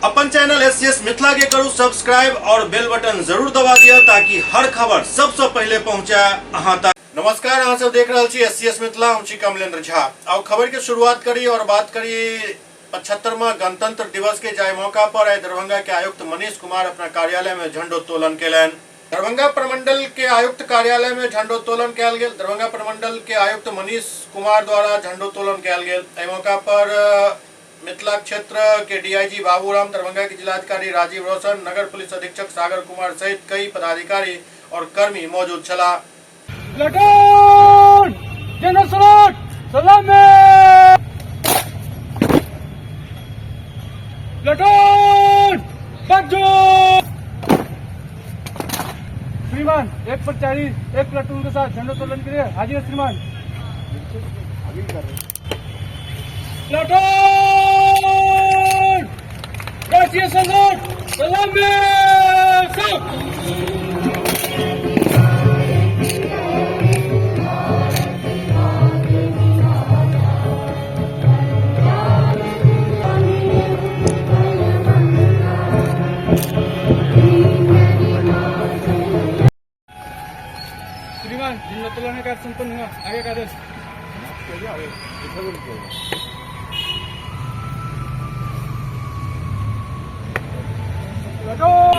अपन channel SCS Mithila के करू subscribe और बेल बटन जरूर दबा दिया ताकि हर खबर सबसे पहले पहुंचे अहां तक। नमस्कार, अहां सब देख रहे छी एससीएस मिथिला, हम छी कमलेंद्र झा। अब खबर के शुरुआत करी और बात करी 75वां गणतंत्र दिवस के जाय मौका पर आइ दरभंगा के आयुक्त मनीष कुमार अपना कार्यालय में झंडोत्तोलन केलनि। दरभंगा प्रमंडल के आयुक्त कार्यालय में झंडोत्तोलन कयल गेल। दरभंगा प्रमंडल के आयुक्त मनीष कुमार द्वारा झंडोत्तोलन कयल गेल। एहि मौका पर मिथिला क्षेत्र के डीआईजी बाबूराम, दरभंगा के जिलाधिकारी राजीव रोशन, नगर पुलिस अधीक्षक सागर कुमार सहित कई पदाधिकारी और कर्मी मौजूद छला। श्रीमान 1 पर 40 एक प्लाटून के साथ झंडोत्तोलन के लिए हाजिर है। श्रीमान प्लाटून राष्ट्रीय संघर्ष सलामी श्रीमान झंडोत्तोलन का संपन्न हुआ। आगे का आदेश Let's go!